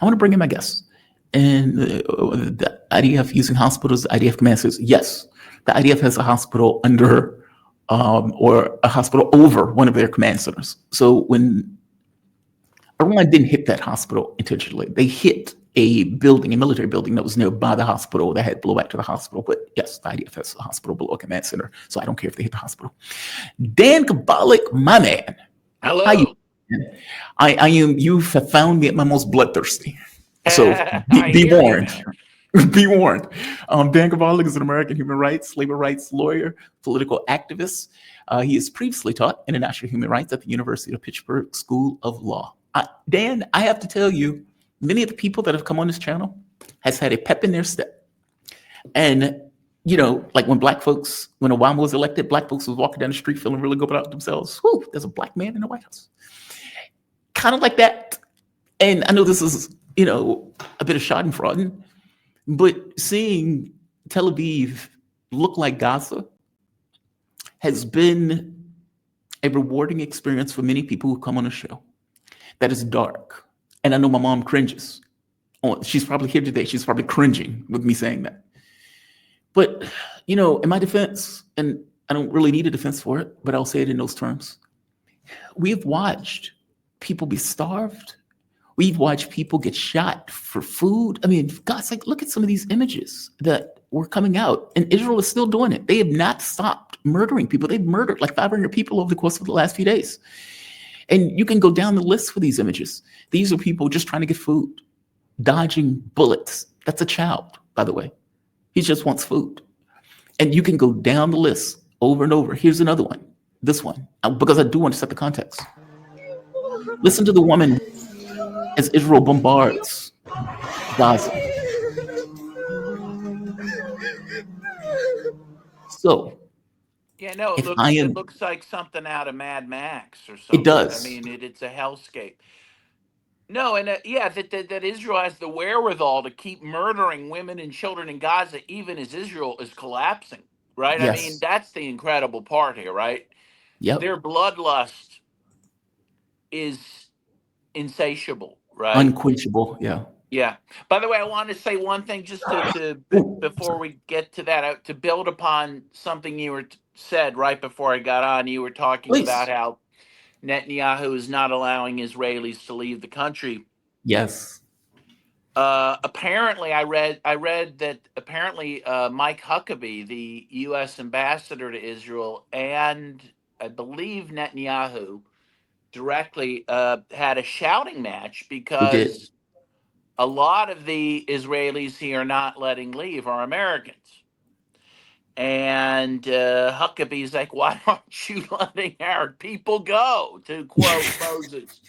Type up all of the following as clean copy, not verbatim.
I want to bring in my guests. And the IDF using hospitals, the IDF command says, yes, the IDF has a hospital under or a hospital over one of their command centers. So when Iran didn't hit that hospital intentionally, they hit a building, a military building that was nearby the hospital that had blowback to the hospital. But yes, the IDF has a hospital below a command center. So I don't care if they hit the hospital. Dan Kovalik, my man. How you? Hello. I am. You have found me at my most bloodthirsty. So I be hear you, warned. man. Be warned. Dan Kovalik is an American human rights, labor rights lawyer, political activist. He has previously taught international human rights at the University of Pittsburgh School of Law. Dan, I have to tell you, many of the people that have come on this channel has had a pep in their step. And, you know, like when when Obama was elected, black folks was walking down the street feeling really good about themselves. Whew, there's a black man in the White House. Kind of like that. And I know this is, you know, a bit of schadenfreude, but seeing Tel Aviv look like Gaza has been a rewarding experience for many people who come on the show. That is dark. And I know my mom cringes. Oh, she's probably here today. She's probably cringing with me saying that. But, you know, in my defense, and I don't really need a defense for it, but I'll say it in those terms. We've watched people be starved. We've watched people get shot for food. I mean, God's like, look at some of these images that were coming out, and Israel is still doing it. They have not stopped murdering people. They've murdered like 500 people over the course of the last few days. And you can go down the list for these images. These are people just trying to get food, dodging bullets. That's a child, by the way. He just wants food. And you can go down the list over and over. Here's another one, this one, because I do want to set the context. Listen to the woman as Israel bombards Gaza. So, Yeah, no, if I it am, looks like something out of Mad Max or it something. I does. mean, it's a hellscape. No, and yeah, that Israel has the wherewithal to keep murdering women and children in Gaza, even as Israel is collapsing. Right? I mean, Yes. that's the incredible part here, right? Yep. Their bloodlust is insatiable, right? Unquenchable. Yeah. Yeah. By the way, I want to say one thing just Ooh, before sorry. we get to that, to build upon something you said right before I got on. You were talking about Please. how Netanyahu is not allowing Israelis to leave the country. Yes. Apparently, I read that apparently Mike Huckabee, the U.S. ambassador to Israel, and I believe Netanyahu directly had a shouting match They did. because a lot of the Israelis he are not letting leave are Americans. And Huckabee's like, why aren't you letting our people go? To quote Moses.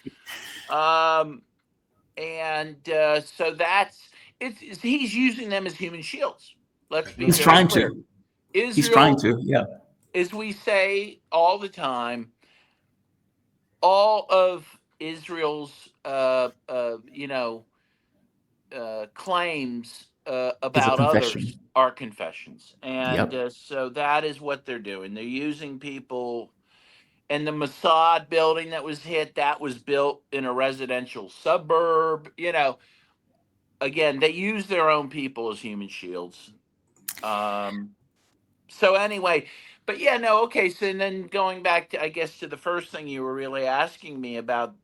Um, and so he's using them as human shields. Let's be He's very trying clear. to. He's trying Israel, to. Yeah. as we say all the time, all of Israel's, claims Is a about others confession. are confessions, and Yep. so that is what they're doing. They're using people. And the Mossad building that was hit, that was built in a residential suburb. Again, they use their own people as human shields. Um, so anyway, but yeah, no, okay. So then going back to, I guess, to the first thing you were really asking me about,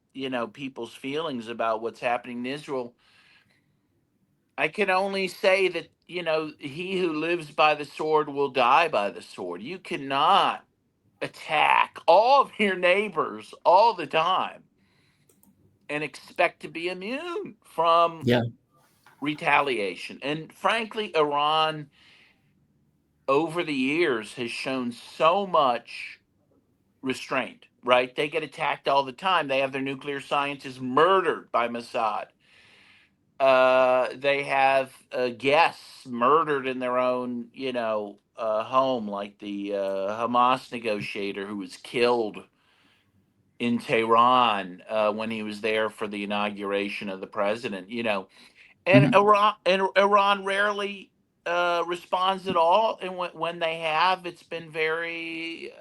people's feelings about what's happening in Israel. I can only say that, he who lives by the sword will die by the sword. You cannot attack all of your neighbors all the time and expect to be immune from Yeah. retaliation. And frankly, Iran over the years has shown so much restraint, right? They get attacked all the time. They have their nuclear scientists murdered by Mossad. They have guests murdered in their own, home, like the Hamas negotiator who was killed in Tehran when he was there for the inauguration of the president. And Mhm. Iran rarely responds at all, and when they have, it's been very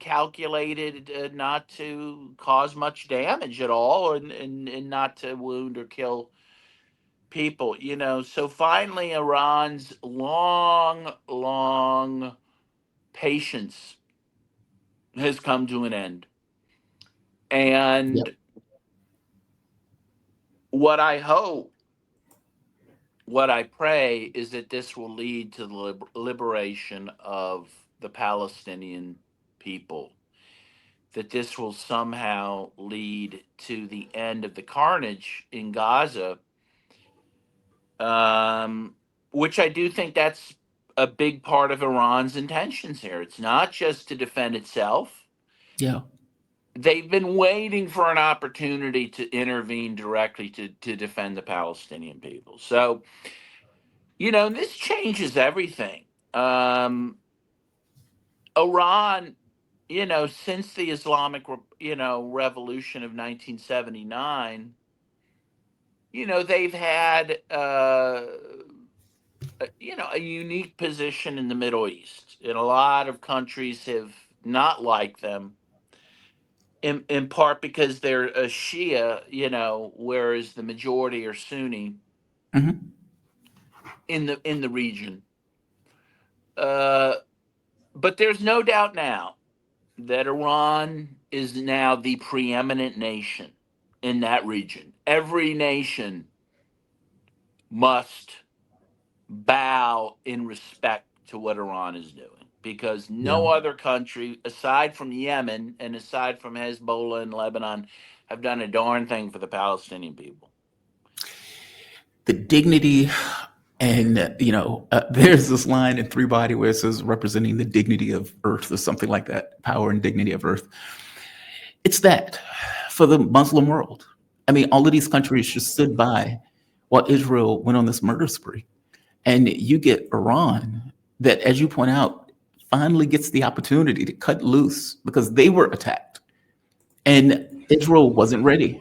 calculated not to cause much damage at all, and not to wound or kill people. So finally, Iran's long patience has come to an end, Yep. and what I hope, what I pray, is that this will lead to the liberation of the Palestinian people, that this will somehow lead to the end of the carnage in Gaza, which I do think that's a big part of Iran's intentions here. It's not just to defend itself. Yeah. They've been waiting for an opportunity to intervene directly to defend the Palestinian people. So, this changes everything. Iran, since the Islamic, revolution of 1979, they've had, a unique position in the Middle East. And a lot of countries have not liked them, in part because they're a Shia, whereas the majority are Sunni Hmm. in the region. Uh, but there's no doubt now that Iran is now the preeminent nation in that region. Every nation must bow in respect to what Iran is doing, because Yeah. no other country, aside from Yemen and aside from Hezbollah and Lebanon, have done a darn thing for the Palestinian people. The dignity, and there's this line in Three Body where it says representing the dignity of earth or something like that, power and dignity of earth. It's that for the Muslim world. I mean, all of these countries just stood by while Israel went on this murder spree. And you get Iran that, as you point out, finally gets the opportunity to cut loose because they were attacked. And Israel wasn't ready.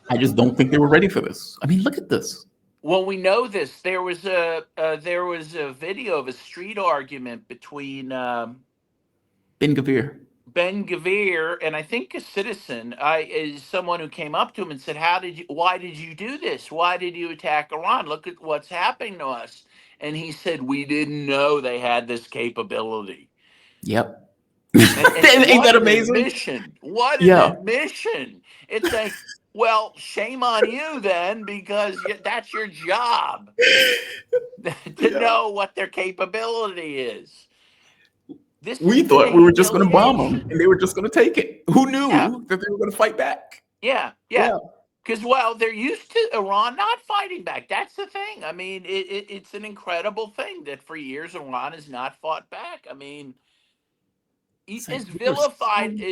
I just don't think they were ready for this. I mean, look at this. Well, we know this. There was a video of a street argument between Ben Gavir. Ben Gavir and I think a citizen. Is someone who came up to him and said, Why did you do this? Why did you attack Iran? Look at what's happening to us." And he said, "We didn't know they had this capability." Yep. And Ain't what that an amazing? admission! What an Yeah. admission! It's like, well, shame on you then, because that's your job to Yeah. know what their capability is. This is We thought we were just going to bomb them humiliation. and they were just going to take it. Who Yeah, knew that they were going to fight back? yeah, yeah. Yeah. Because, well, they're used to Iran not fighting back. That's the thing. I mean, it's an incredible thing that for years Iran has not fought back. I mean, It's like is we were vilified, so.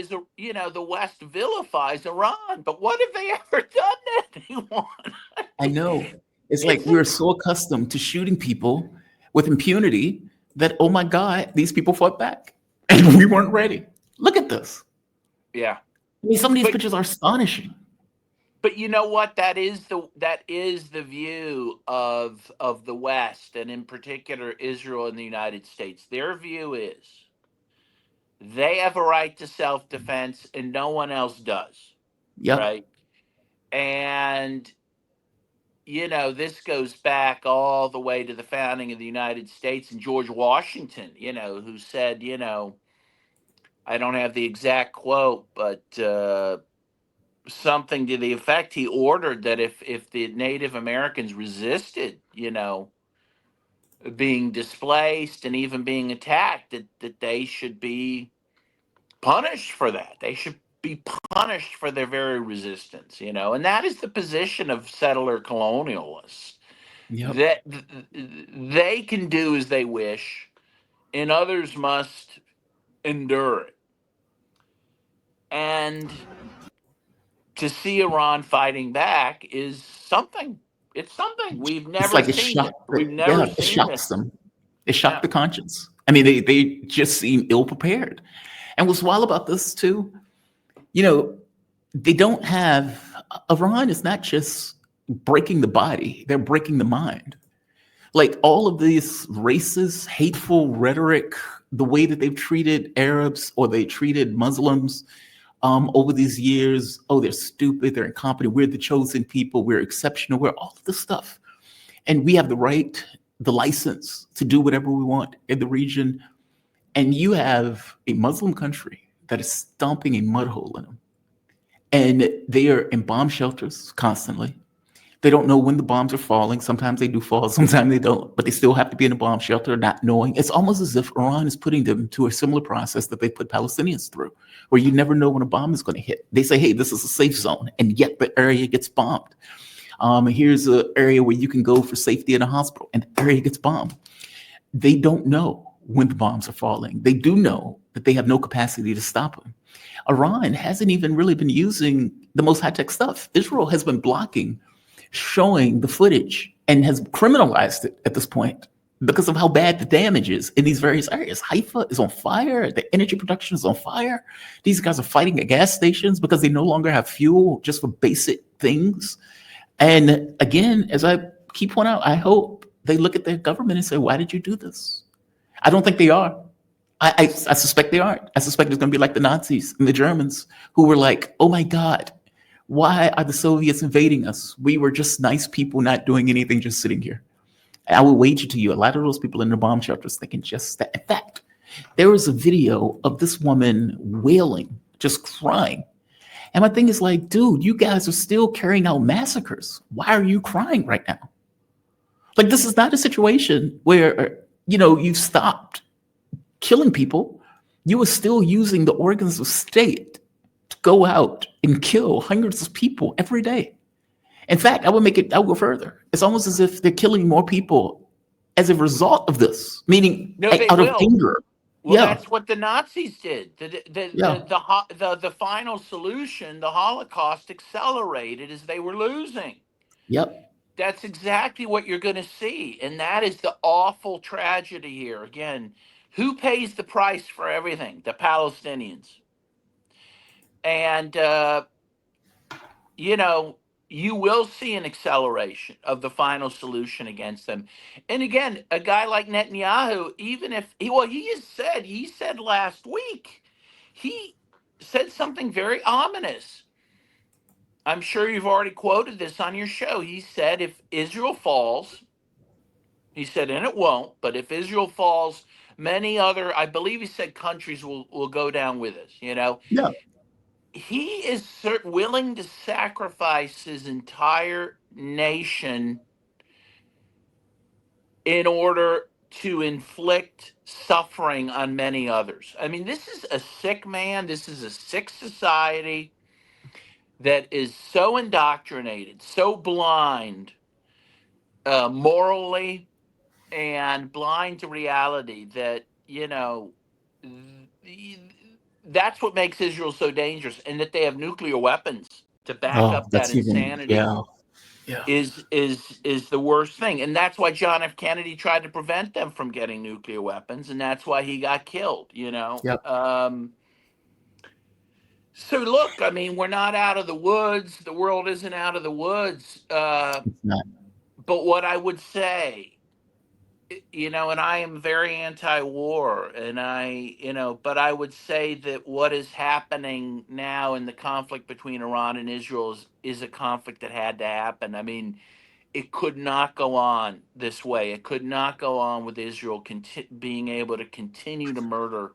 the West vilifies Iran, but what have they ever done to anyone? I I mean, know. It's like it's we were so accustomed to shooting people with impunity that, oh my God, these people fought back and we weren't ready. Look at this. yeah. I mean, some of these But pictures are astonishing. you know what? That is the view of the West, and in particular Israel and the United States. Their view is they have a right to self-defense and no one else does, Yep. right? And this goes back all the way to the founding of the United States and George Washington, who said, I don't have the exact quote, but something to the effect, he ordered that if the Native Americans resisted, being displaced and even being attacked, that they should be punished for that. They should be punished for their very resistance, and that is the position of settler colonialists. Yep. That they can do as they wish, and others must endure it. And to see Iran fighting back is something. It's something we've It's never like it seen. shocked. We've never Yeah, it seen shocks this. them. It shocked Yeah, the conscience. I mean, they just seem ill prepared. And what's wild about this too, you know, they don't have Iran is not just breaking the body; they're breaking the mind. Like all of this racist, hateful rhetoric, the way that they've treated Arabs or they treated Muslims over these years. Oh, they're stupid, they're incompetent, we're the chosen people, we're exceptional, we're all of this stuff. And we have the right, the license to do whatever we want in the region. And you have a Muslim country that is stomping a mud hole in them. And they are in bomb shelters constantly. They don't know when the bombs are falling. Sometimes they do fall, sometimes they don't, but they still have to be in a bomb shelter, not knowing. It's almost as if Iran is putting them to a similar process that they put Palestinians through, where you never know when a bomb is going to hit. They say, hey, this is a safe zone, and yet the area gets bombed. Here's an area where you can go for safety in a hospital, and the area gets bombed. They don't know when the bombs are falling. They do know that they have no capacity to stop them. Iran hasn't even really been using the most high-tech stuff. Israel has been blocking showing the footage and has criminalized it at this point because of how bad the damage is in these various areas. Haifa is on fire. The energy production is on fire. These guys are fighting at gas stations because they no longer have fuel just for basic things. And again, as I keep pointing out, I hope they look at their government and say, why did you do this? I don't think they are. I suspect they aren't. I suspect it's going to be like the Nazis and the Germans who were like, oh my God, why are the Soviets invading us? We were just nice people not doing anything, just sitting here. I will wager to you, a lot of those people in the bomb shelters thinking just that. In fact, there was a video of this woman wailing, just crying. And my thing is like, dude, you guys are still carrying out massacres. Why are you crying right now? Like, this is not a situation where, you've stopped killing people. You are still using the organs of state to go out and kill hundreds of people every day. In fact, I'll go further. It's almost as if they're killing more people as a result of this, meaning out of anger. Well, that's what the Nazis did. The final solution, the Holocaust, accelerated as they were losing. Yep. That's exactly what you're going to see. And that is the awful tragedy here. Again, who pays the price for everything? The Palestinians. And, you will see an acceleration of the final solution against them. And again, a guy like Netanyahu, even if he said last week, he said something very ominous. I'm sure you've already quoted this on your show. He said, if Israel falls, he said, and it won't, but if Israel falls, many other, I believe he said, countries will go down with us, Yeah. He is willing to sacrifice his entire nation in order to inflict suffering on many others. I mean, this is a sick man. This is a sick society that is so indoctrinated, so blind morally and blind to reality that, that's what makes Israel so dangerous, and that they have nuclear weapons to back up that insanity. Is the worst thing. And that's why John F. Kennedy tried to prevent them from getting nuclear weapons, and that's why he got killed, Yep. So look, I mean, we're not out of the woods. The world isn't out of the woods. It's not. But what I would say, and I am very anti-war, and but I would say that what is happening now in the conflict between Iran and Israel is a conflict that had to happen. I mean, it could not go on this way. It could not go on with Israel being able to continue to murder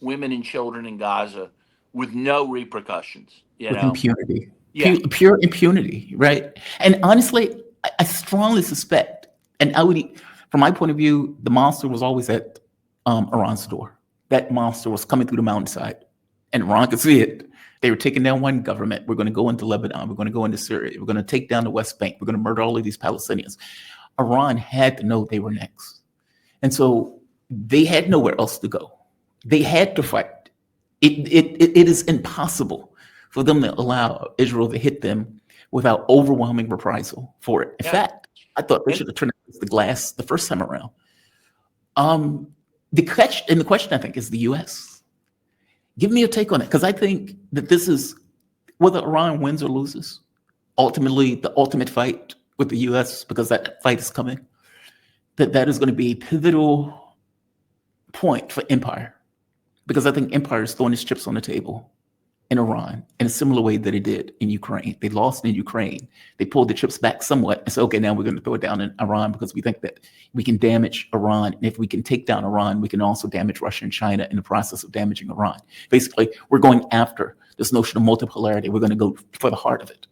women and children in Gaza with no repercussions. With impunity. Yeah. Pure impunity, right? And honestly, I strongly suspect, and from my point of view, the monster was always at Iran's door. That monster was coming through the mountainside, and Iran could see it. They were taking down one government. We're going to go into Lebanon. We're going to go into Syria. We're going to take down the West Bank. We're going to murder all of these Palestinians. Iran had to know they were next. And so they had nowhere else to go. They had to fight. It is impossible for them to allow Israel to hit them without overwhelming reprisal for it. In fact, I thought they should have turned the glass the first time around. The question, I think, is the U.S. Give me a take on it, because I think that this is, whether Iran wins or loses, ultimately the ultimate fight with the U.S., because that fight is coming. that is going to be a pivotal point for empire, because I think empire is throwing its chips on the table in Iran in a similar way that it did in Ukraine. They lost in Ukraine. They pulled the chips back somewhat and said, okay, now we're going to throw it down in Iran because we think that we can damage Iran. And if we can take down Iran, we can also damage Russia and China in the process of damaging Iran. Basically, we're going after this notion of multipolarity. We're going to go for the heart of it.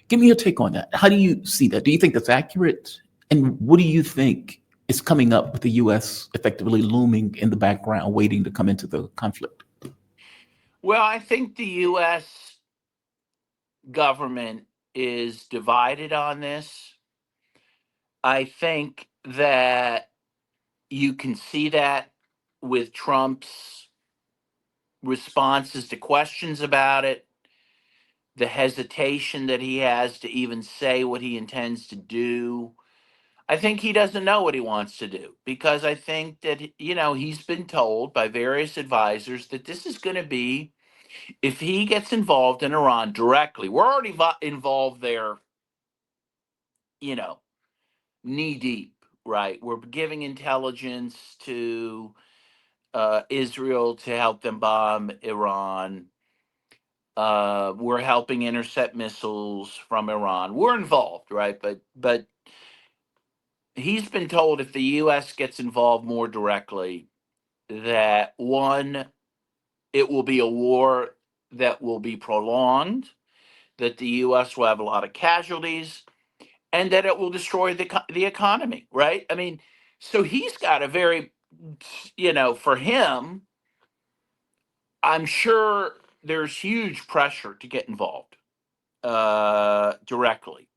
Give me your take on that. How do you see that? Do you think that's accurate? And what do you think is coming up with the U.S. effectively looming in the background, waiting to come into the conflict? Well, I think the U.S. government is divided on this. I think that you can see that with Trump's responses to questions about it, the hesitation that he has to even say what he intends to do. I think he doesn't know what he wants to do, because I think that, he's been told by various advisors that this is going to be, if he gets involved in Iran directly, we're already involved there, knee deep, right? We're giving intelligence to Israel to help them bomb Iran. We're helping intercept missiles from Iran. We're involved, right? But he's been told, if the U.S. gets involved more directly, that one, it will be a war that will be prolonged, that the U.S. will have a lot of casualties, and that it will destroy the economy, right? I mean, so he's got a very, for him, I'm sure there's huge pressure to get involved directly.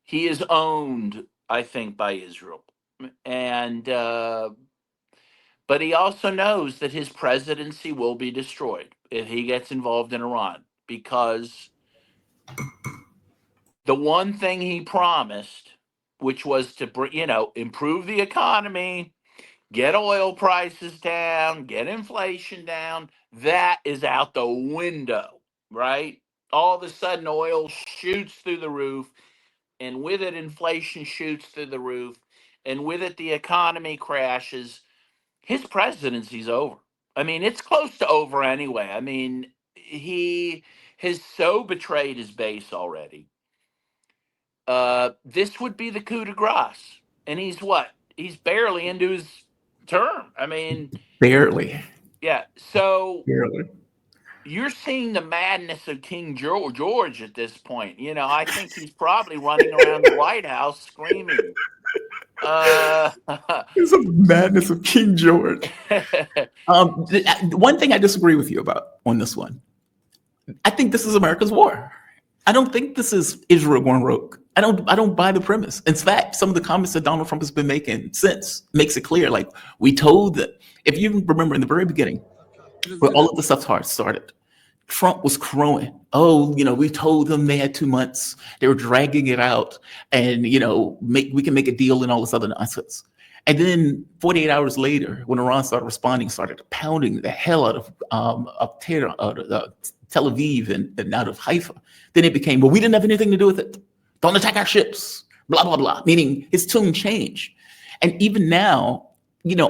He is owned, I think, by Israel, and but he also knows that his presidency will be destroyed if he gets involved in Iran, because the one thing he promised, which was to improve the economy, get oil prices down, get inflation down, that is out the window, right? All of a sudden, oil shoots through the roof, and with it, inflation shoots through the roof, and with it, the economy crashes. His presidency's over. I mean, it's close to over anyway. I mean, he has so betrayed his base already. This would be the coup de grace. And he's what? He's barely into his term. I mean, Barely. yeah. So Barely. you're seeing the madness of King George at this point. I think he's probably running around the White House screaming. Uh, It's a madness of King George. One thing I disagree with you about on this one, I think this is America's war. I don't think this is Israel going rogue. I don't buy the premise. In fact, some of the comments that Donald Trump has been making since makes it clear. Like, we told that, if you remember in the very beginning, where all of the stuff started, Trump was crowing. Oh, we told them they had 2 months. They were dragging it out, and we can make a deal and all this other nonsense. And then 48 hours later, when Iran started responding, started pounding the hell out of Tehran, out of Tel Aviv and out of Haifa, then it became, well, we didn't have anything to do with it. Don't attack our ships. Blah blah blah. Meaning his tune changed, and even now,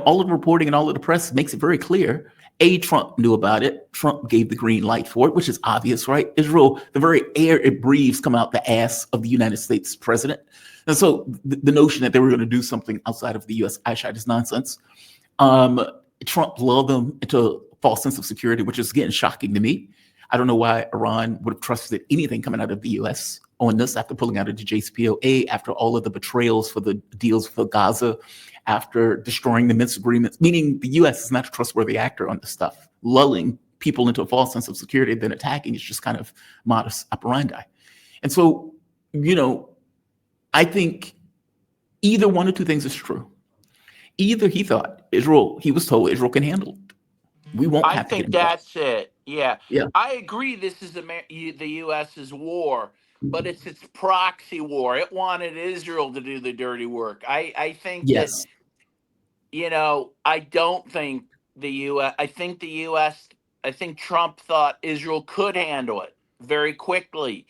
all of the reporting and all of the press makes it very clear. Trump knew about it. Trump gave the green light for it, which is obvious, right? Israel, the very air it breathes come out the ass of the United States president. And so the notion that they were going to do something outside of the U.S. eyesight is nonsense. Trump lulled them into a false sense of security, which is, again, shocking to me. I don't know why Iran would have trusted anything coming out of the U.S. on this after pulling out of the JCPOA, after all of the betrayals for the deals for Gaza, after destroying the Minsk agreements, meaning the U.S. is not a trustworthy actor on this stuff. Lulling people into a false sense of security, then attacking is just kind of modus operandi. And so, I think either one or two things is true. Either he was told Israel can handle it. We won't I have to get think involved. that's it. Yeah. Yeah. I agree this is the U.S.'s war, but it's its proxy war. It wanted Israel to do the dirty work. I think that, Yes. I don't think the U.S. I think Trump thought Israel could handle it very quickly.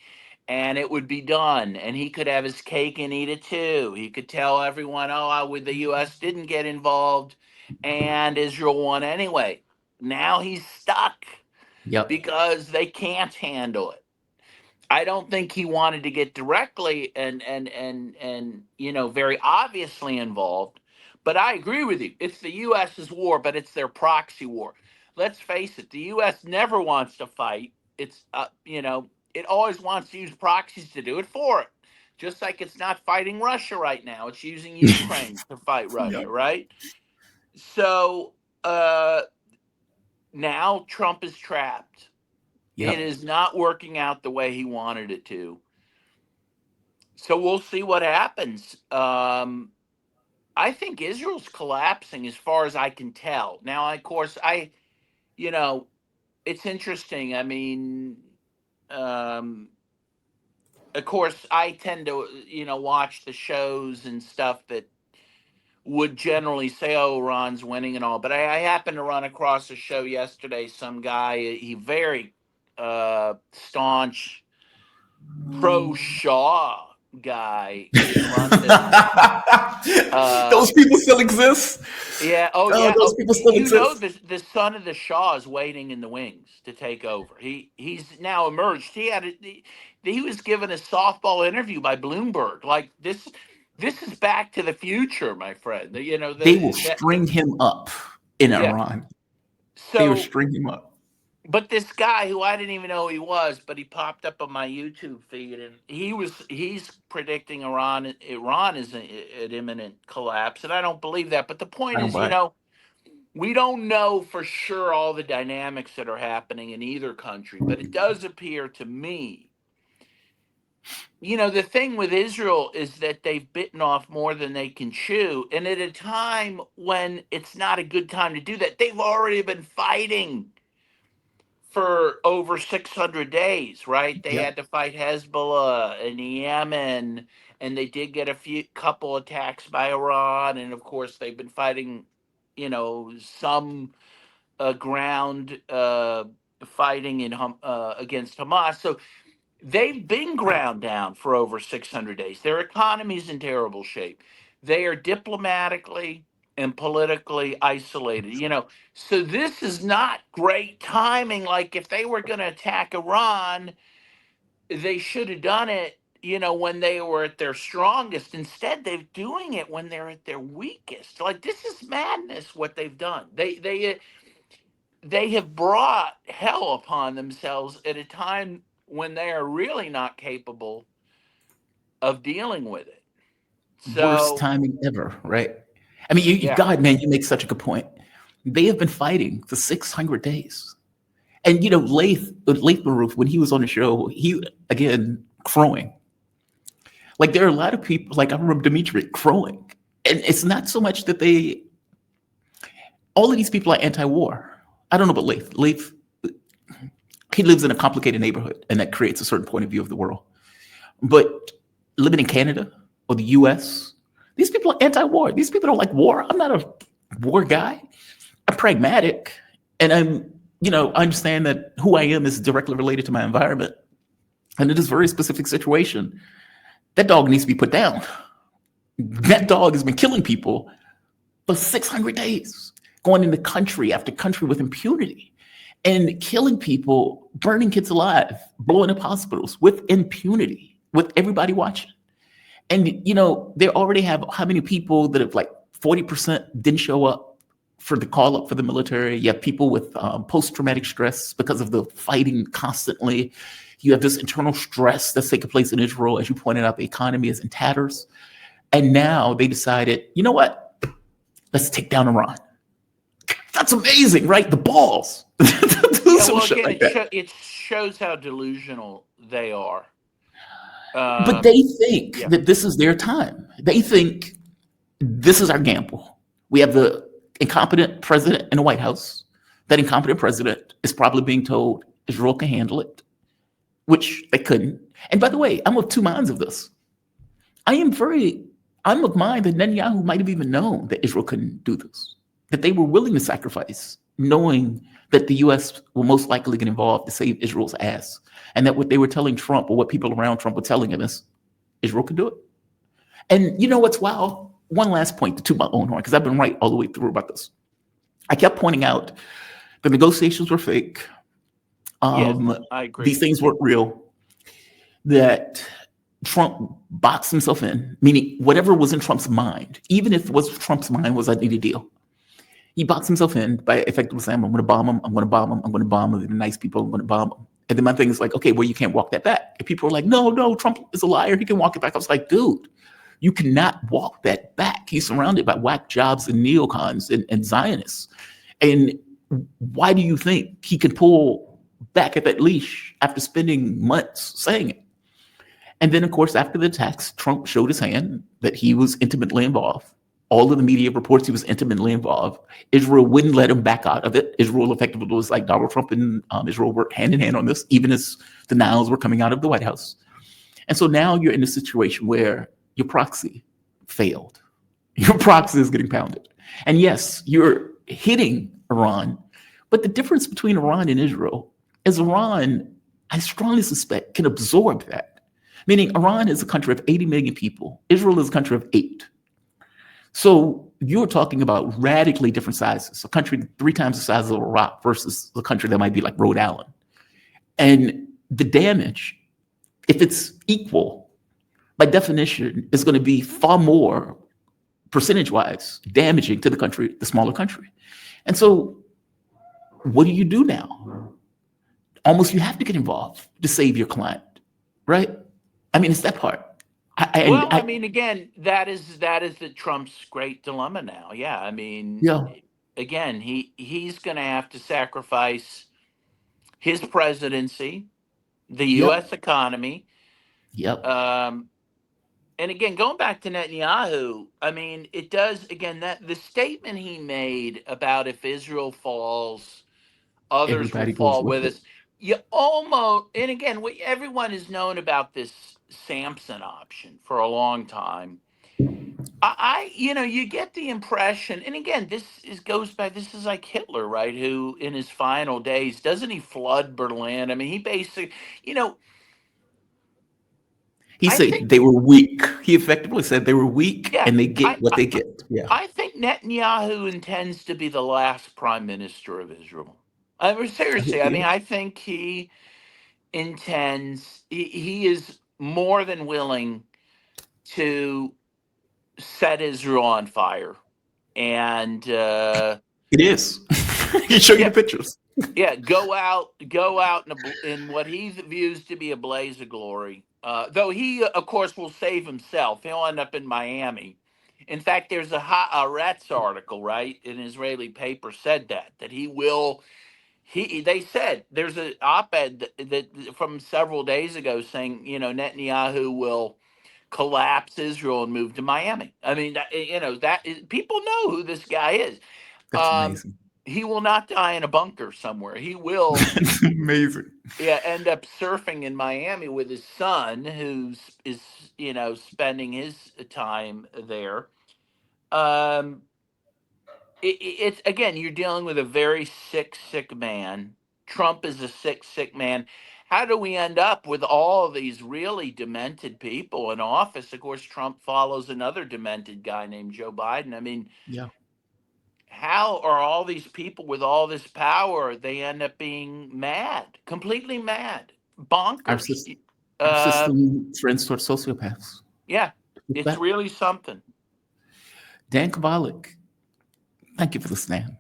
and it would be done, and he could have his cake and eat it too. He could tell everyone, the U.S. didn't get involved, and Israel won anyway. Now he's stuck Yep. because they can't handle it. I don't think he wanted to get directly and very obviously involved, but I agree with you. It's the U.S.'s war, but it's their proxy war. Let's face it, the U.S. never wants to fight. It always wants to use proxies to do it for it. Just like it's not fighting Russia right now, it's using Ukraine to fight Russia, Yep. right? So now Trump is trapped. It Yep. is not working out the way he wanted it to. So we'll see what happens. I think Israel's collapsing as far as I can tell. Now, of course, it's interesting. I mean, of course, I tend to, watch the shows and stuff that would generally say, "Oh, Iran's winning" and all. But I happened to run across a show yesterday. Some guy, he very staunch pro Shaw guy in London. Those people still exist. Yeah. Oh, Oh, yeah. those Oh, people still exist. the son of the Shaw is waiting in the wings to take over. He's now emerged. He was given a softball interview by Bloomberg. Like this. This is Back to the Future, my friend. They will string him up in Yeah. Iran. They will So, string him up. but this guy who I didn't even know who he was, but he popped up on my YouTube feed, and he's predicting Iran is an imminent collapse, and I don't believe that. But the point I don't is, buy it. we don't know for sure all the dynamics that are happening in either country, but it does appear to me, the thing with Israel is that they've bitten off more than they can chew, and at a time when it's not a good time to do that, they've already been fighting for over 600 days, right? They Yep. had to fight Hezbollah in Yemen, and they did get couple attacks by Iran, and of course they've been fighting, some ground fighting against Hamas. So they've been ground down for over 600 days. Their economy's in terrible shape. They are diplomatically and politically isolated. So this is not great timing. Like if they were going to attack Iran, they should have done it, when they were at their strongest. Instead, they're doing it when they're at their weakest. Like this is madness what they've done. They have brought hell upon themselves at a time when they are really not capable of dealing with it. Worst So, timing ever, right? I mean, yeah. God, man, you make such a good point. They have been fighting for 600 days. And, Laith Baruch, when he was on the show, he, again, crowing. Like, there are a lot of people, like I remember Dimitri crowing. And it's not so much that all of these people are anti-war. I don't know about Laith. Laith, he lives in a complicated neighborhood, and that creates a certain point of view of the world. But living in Canada or the US, these people are anti-war. These people don't like war. I'm not a war guy. I'm pragmatic. And I understand that who I am is directly related to my environment. And in this very specific situation, that dog needs to be put down. That dog has been killing people for 600 days, going into country after country with impunity and killing people, burning kids alive, blowing up hospitals with impunity, with everybody watching. And, they already have how many people that have 40% didn't show up for the call up for the military. You have people with post-traumatic stress because of the fighting constantly. You have this internal stress that's taking place in Israel. As you pointed out, the economy is in tatters. And now they decided, you know what? Let's take down Iran. That's amazing, right? The balls. It shows how delusional they are. But they think that this is their time. They think this is our gamble. We have the incompetent president in the White House. That incompetent president is probably being told Israel can handle it, which they couldn't. And by the way, I'm of two minds of this. I'm of mind that Netanyahu might have even known that Israel couldn't do this, that they were willing to sacrifice, knowing that the U.S. will most likely get involved to save Israel's ass. and that what they were telling Trump or what people around Trump were telling him is Israel can do it. And you know what's wild? One last point to toot my own horn, because I've been right all the way through about this. I kept pointing out the negotiations were fake. Yes, I agree. These things weren't real. That Trump boxed himself in, meaning whatever was in Trump's mind, even if what Trump's mind was, I need a deal. He boxed himself in by effectively saying, I'm going to bomb him, I'm going to bomb him, I'm going to bomb him, the nice people, I'm going to bomb him. And then my thing is like, okay, well, you can't walk that back. And people are like, no, Trump is a liar. He can walk it back. I was like, dude, you cannot walk that back. He's surrounded by whack jobs and neocons and Zionists. And why do you think he could pull back at that leash after spending months saying it? And then, of course, after the attacks, Trump showed his hand that he was intimately involved. All of the media reports he was intimately involved. Israel wouldn't let him back out of it. Israel effectively was like Donald Trump and Israel worked hand in hand on this, even as denials were coming out of the White House. And so now you're in a situation where your proxy failed. Your proxy is getting pounded. And yes, you're hitting Iran. But the difference between Iran and Israel is Iran, I strongly suspect, can absorb that. Meaning Iran is a country of 80 million people. Israel is a country of 8. So you're talking about radically different sizes. A country 3 times the size of Iraq versus a country that might be like Rhode Island. And the damage, if it's equal, by definition, is going to be far more percentage-wise damaging to the smaller country. And so what do you do now? Almost you have to get involved to save your client, right? I mean, it's that part. I mean, again, that is the Trump's great dilemma now. Yeah, I mean, yeah, again, he's going to have to sacrifice his presidency, the yep, U.S. economy, yep. and again, going back to Netanyahu, I mean, it does again that the statement he made about if Israel falls, others will Everybody goes fall with with it. us. You almost, and again, everyone has known about this Samson option for a long time. You get the impression, and again, goes back. This is like Hitler, right? Who, in his final days, doesn't he flood Berlin? I mean, he basically, you know, He I said think, they were weak. He effectively said they were weak yeah, and they get what they get. Yeah. I think Netanyahu intends to be the last prime minister of Israel. I mean, I hope seriously, I he mean, is. I think he is more than willing to set Israel on fire. And It is. He show you the yeah, pictures. yeah, go out in what he views to be a blaze of glory. Though he, of course, will save himself. He'll end up in Miami. In fact, there's a Haaretz article, right? An Israeli paper said that he will. They said there's an op-ed that from several days ago saying Netanyahu will collapse Israel and move to Miami. I mean, people know who this guy is. That's Um, amazing. he will not die in a bunker somewhere. He will, That's amazing. yeah, end up surfing in Miami with his son, spending his time there. Um, it's again, you're dealing with a very sick man. Trump is a sick man. How do we end up with all these really demented people in office? Of course, Trump follows another demented guy named Joe Biden. I mean, Yeah. how are all these people with all this power? They end up being mad, completely mad, Our bonkers. system, our Uh, system trends toward sociopaths. yeah, It's it's that. really something. Dan Kovalik, thank you for this, man.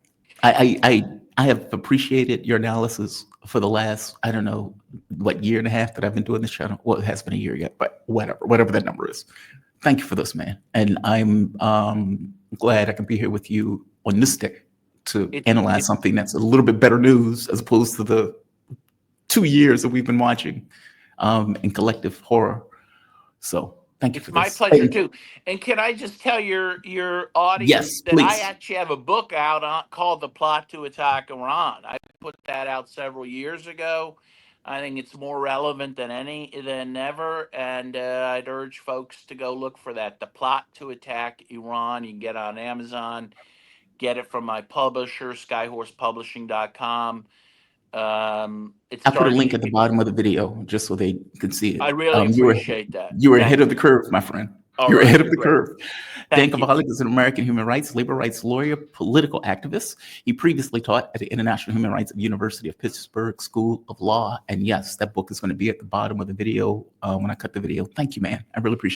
I have appreciated your analysis for the last, I don't know, what, year and a half that I've been doing this channel. Well, it hasn't been a year yet, but whatever that number is. Thank you for this, man. And I'm glad I can be here with you on this day to It's analyze something that's a little bit better news as opposed to the 2 years that we've been watching in collective horror. So thank you It's for my this. pleasure And too. And can I just tell your audience yes, that I please. actually have a book out called "The Plot to Attack Iran." I put that out several years ago. I think it's more relevant than ever, and I'd urge folks to go look for that. "The Plot to Attack Iran." You can get it on Amazon. Get it from my publisher, skyhorsepublishing.com. It I put a starts. link at the bottom of the video just so they can see it. I really appreciate that. You were Thank ahead of you. the curve, my friend. All You're right, ahead of the great. curve. Dan Thank you. Kovalik is an American human rights, labor rights lawyer, political activist. He previously taught at the International Human Rights University of Pittsburgh School of Law. And yes, that book is going to be at the bottom of the video when I cut the video. Thank you, man. I really appreciate it.